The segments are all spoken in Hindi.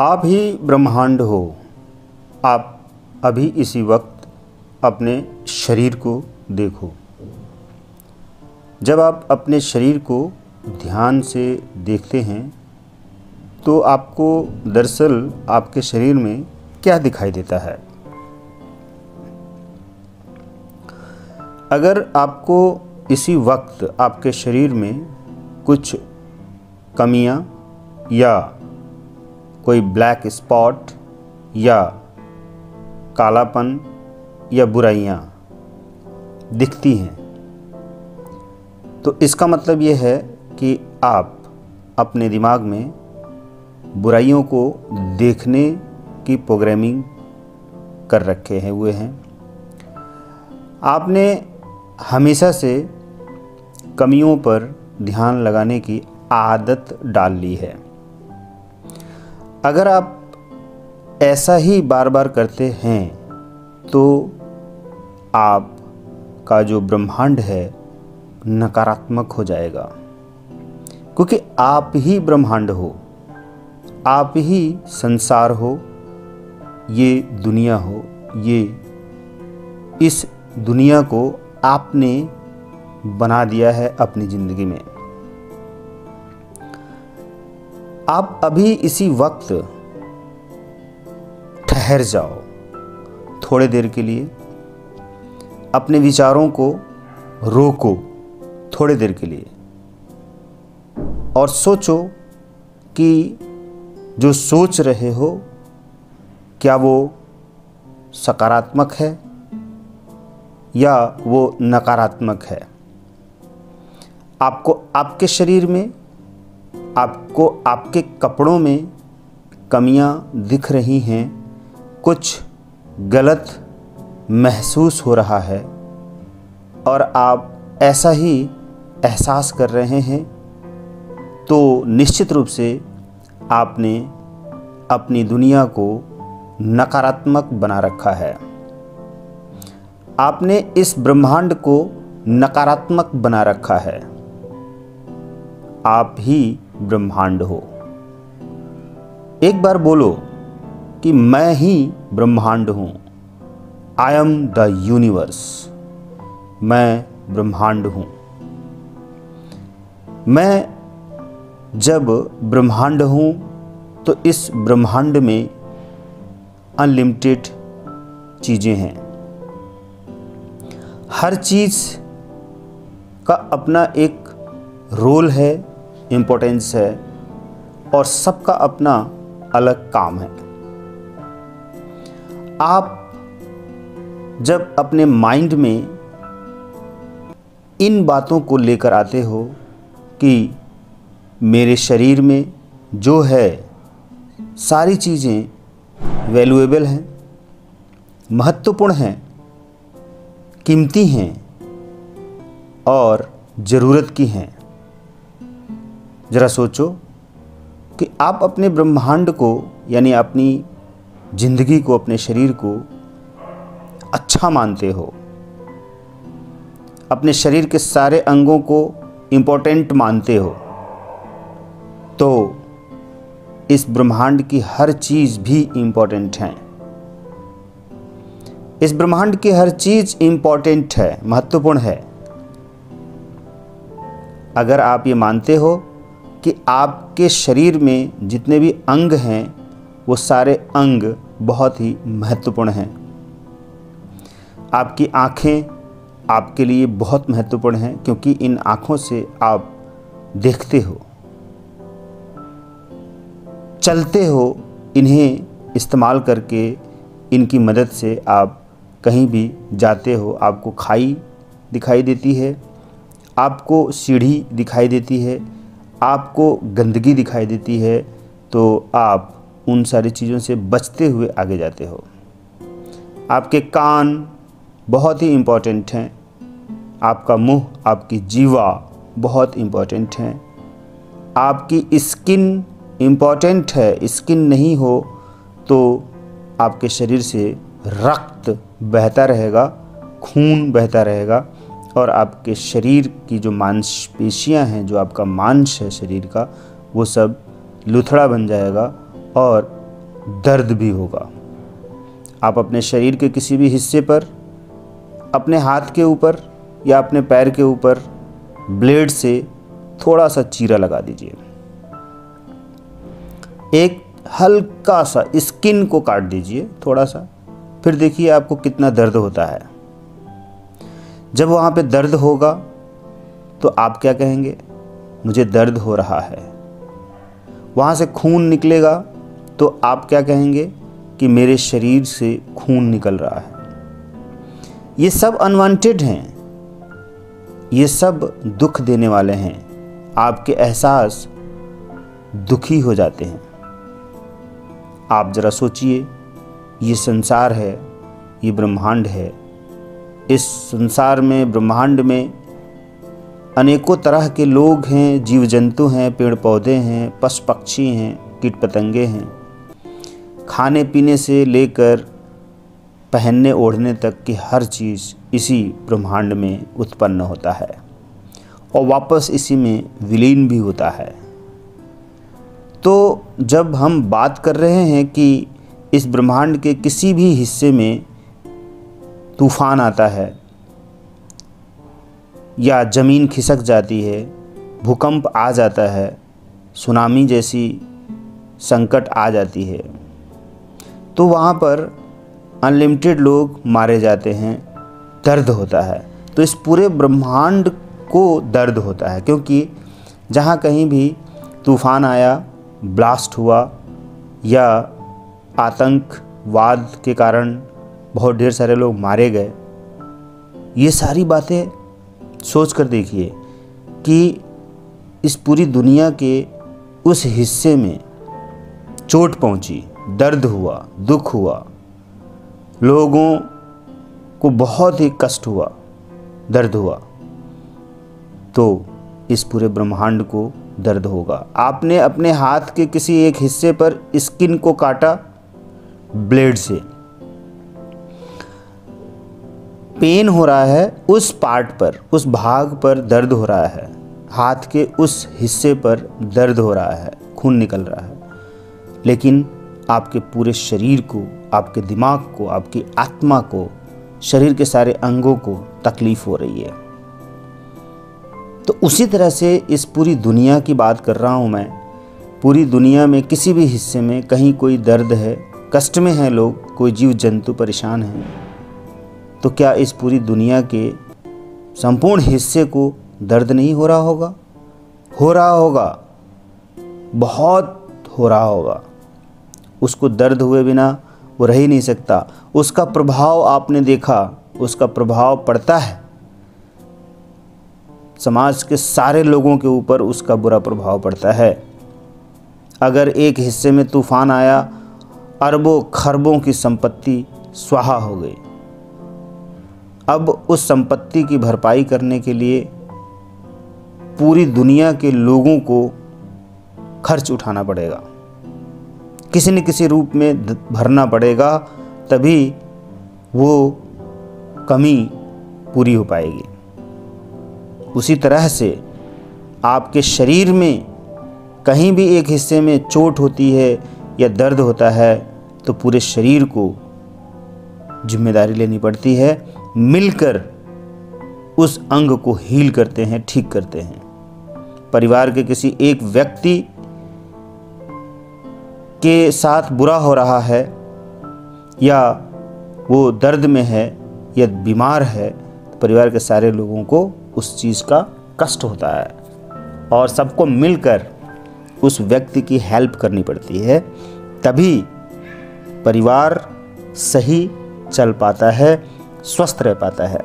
आप ही ब्रह्मांड हो। आप अभी इसी वक्त अपने शरीर को देखो। जब आप अपने शरीर को ध्यान से देखते हैं तो आपको दरअसल आपके शरीर में क्या दिखाई देता है। अगर आपको इसी वक्त आपके शरीर में कुछ कमियां या कोई ब्लैक स्पॉट या कालापन या बुराइयां दिखती हैं तो इसका मतलब ये है कि आप अपने दिमाग में बुराइयों को देखने की प्रोग्रामिंग कर रखे हुए हैं। आपने हमेशा से कमियों पर ध्यान लगाने की आदत डाल ली है। अगर आप ऐसा ही बार बार करते हैं तो आपका जो ब्रह्मांड है नकारात्मक हो जाएगा, क्योंकि आप ही ब्रह्मांड हो, आप ही संसार हो, ये दुनिया हो। ये इस दुनिया को आपने बना दिया है अपनी ज़िंदगी में। आप अभी इसी वक्त ठहर जाओ थोड़े देर के लिए, अपने विचारों को रोको थोड़े देर के लिए और सोचो कि जो सोच रहे हो क्या वो सकारात्मक है या वो नकारात्मक है। आपको आपके शरीर में, आपको आपके कपड़ों में कमियां दिख रही हैं, कुछ गलत महसूस हो रहा है और आप ऐसा ही एहसास कर रहे हैं तो निश्चित रूप से आपने अपनी दुनिया को नकारात्मक बना रखा है। आपने इस ब्रह्मांड को नकारात्मक बना रखा है। आप ही ब्रह्मांड हो। एक बार बोलो कि मैं ही ब्रह्मांड हूँ। I am the universe. मैं ब्रह्मांड हूँ। मैं जब ब्रह्मांड हूँ तो इस ब्रह्मांड में अनलिमिटेड चीज़ें हैं। हर चीज़ का अपना एक रोल है, इम्पोर्टेंस है और सबका अपना अलग काम है। आप जब अपने माइंड में इन बातों को लेकर आते हो कि मेरे शरीर में जो है सारी चीज़ें वैल्यूएबल हैं, महत्वपूर्ण हैं, कीमती हैं और ज़रूरत की हैं। ज़रा सोचो कि आप अपने ब्रह्मांड को यानी अपनी ज़िंदगी को, अपने शरीर को अच्छा मानते हो, अपने शरीर के सारे अंगों को इम्पोर्टेंट मानते हो तो इस ब्रह्मांड की हर चीज़ भी इम्पोर्टेंट है। इस ब्रह्मांड की हर चीज़ इम्पोर्टेंट है, महत्वपूर्ण है। अगर आप ये मानते हो कि आपके शरीर में जितने भी अंग हैं वो सारे अंग बहुत ही महत्वपूर्ण हैं। आपकी आँखें आपके लिए बहुत महत्वपूर्ण हैं क्योंकि इन आँखों से आप देखते हो, चलते हो, इन्हें इस्तेमाल करके इनकी मदद से आप कहीं भी जाते हो। आपको खाई दिखाई देती है, आपको सीढ़ी दिखाई देती है, आपको गंदगी दिखाई देती है तो आप उन सारी चीज़ों से बचते हुए आगे जाते हो। आपके कान बहुत ही इम्पोर्टेंट हैं, आपका मुंह, आपकी जीवा बहुत इम्पोर्टेंट हैं, आपकी स्किन इम्पोर्टेंट है। स्किन नहीं हो तो आपके शरीर से रक्त बहता रहेगा, खून बहता रहेगा और आपके शरीर की जो मांसपेशियां हैं, जो आपका मांस है शरीर का, वो सब लुथड़ा बन जाएगा और दर्द भी होगा। आप अपने शरीर के किसी भी हिस्से पर, अपने हाथ के ऊपर या अपने पैर के ऊपर ब्लेड से थोड़ा सा चीरा लगा दीजिए। एक हल्का सा स्किन को काट दीजिए थोड़ा सा, फिर देखिए आपको कितना दर्द होता है। जब वहाँ पे दर्द होगा तो आप क्या कहेंगे? मुझे दर्द हो रहा है। वहाँ से खून निकलेगा तो आप क्या कहेंगे? कि मेरे शरीर से खून निकल रहा है। ये सब अनवांटेड हैं, ये सब दुख देने वाले हैं। आपके एहसास दुखी हो जाते हैं। आप ज़रा सोचिए, ये संसार है, ये ब्रह्मांड है। इस संसार में, ब्रह्मांड में अनेकों तरह के लोग हैं, जीव जंतु हैं, पेड़ पौधे हैं, पशु पक्षी हैं, कीट पतंगे हैं। खाने पीने से लेकर पहनने ओढ़ने तक की हर चीज़ इसी ब्रह्मांड में उत्पन्न होता है और वापस इसी में विलीन भी होता है। तो जब हम बात कर रहे हैं कि इस ब्रह्मांड के किसी भी हिस्से में तूफान आता है या ज़मीन खिसक जाती है, भूकंप आ जाता है, सुनामी जैसी संकट आ जाती है, तो वहाँ पर अनलिमिटेड लोग मारे जाते हैं, दर्द होता है। तो इस पूरे ब्रह्मांड को दर्द होता है, क्योंकि जहाँ कहीं भी तूफान आया, ब्लास्ट हुआ या आतंकवाद के कारण बहुत ढेर सारे लोग मारे गए, ये सारी बातें सोच कर देखिए कि इस पूरी दुनिया के उस हिस्से में चोट पहुंची, दर्द हुआ, दुख हुआ, लोगों को बहुत ही कष्ट हुआ, दर्द हुआ, तो इस पूरे ब्रह्मांड को दर्द होगा। आपने अपने हाथ के किसी एक हिस्से पर स्किन को काटा ब्लेड से, पेन हो रहा है उस पार्ट पर, उस भाग पर दर्द हो रहा है, हाथ के उस हिस्से पर दर्द हो रहा है, खून निकल रहा है, लेकिन आपके पूरे शरीर को, आपके दिमाग को, आपकी आत्मा को, शरीर के सारे अंगों को तकलीफ हो रही है। तो उसी तरह से इस पूरी दुनिया की बात कर रहा हूँ मैं। पूरी दुनिया में किसी भी हिस्से में कहीं कोई दर्द है, कष्ट में है लोग, कोई जीव जंतु परेशान है, तो क्या इस पूरी दुनिया के संपूर्ण हिस्से को दर्द नहीं हो रहा होगा? हो रहा होगा, बहुत हो रहा होगा। उसको दर्द हुए बिना वो रह ही नहीं सकता। उसका प्रभाव आपने देखा, उसका प्रभाव पड़ता है समाज के सारे लोगों के ऊपर, उसका बुरा प्रभाव पड़ता है। अगर एक हिस्से में तूफान आया, अरबों खरबों की संपत्ति स्वाहा हो गई। अब उस संपत्ति की भरपाई करने के लिए पूरी दुनिया के लोगों को खर्च उठाना पड़ेगा, किसी न किसी रूप में भरना पड़ेगा, तभी वो कमी पूरी हो पाएगी। उसी तरह से आपके शरीर में कहीं भी एक हिस्से में चोट होती है या दर्द होता है, तो पूरे शरीर को जिम्मेदारी लेनी पड़ती है, मिलकर उस अंग को हील करते हैं, ठीक करते हैं। परिवार के किसी एक व्यक्ति के साथ बुरा हो रहा है या वो दर्द में है या बीमार है, तो परिवार के सारे लोगों को उस चीज़ का कष्ट होता है और सबको मिलकर उस व्यक्ति की हेल्प करनी पड़ती है, तभी परिवार सही चल पाता है, स्वस्थ रह पाता है।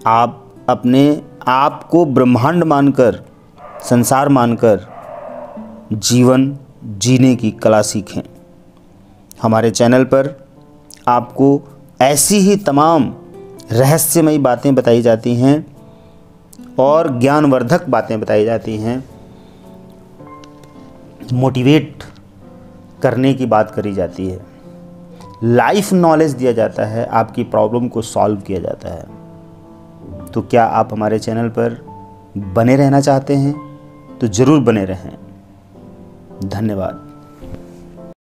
आप अपने आप को ब्रह्मांड मानकर, संसार मानकर जीवन जीने की कला सीखें। हमारे चैनल पर आपको ऐसी ही तमाम रहस्यमयी बातें बताई जाती हैं और ज्ञानवर्धक बातें बताई जाती हैं, मोटिवेट करने की बात करी जाती है, लाइफ नॉलेज दिया जाता है, आपकी प्रॉब्लम को सॉल्व किया जाता है। तो क्या आप हमारे चैनल पर बने रहना चाहते हैं? तो ज़रूर बने रहें। धन्यवाद।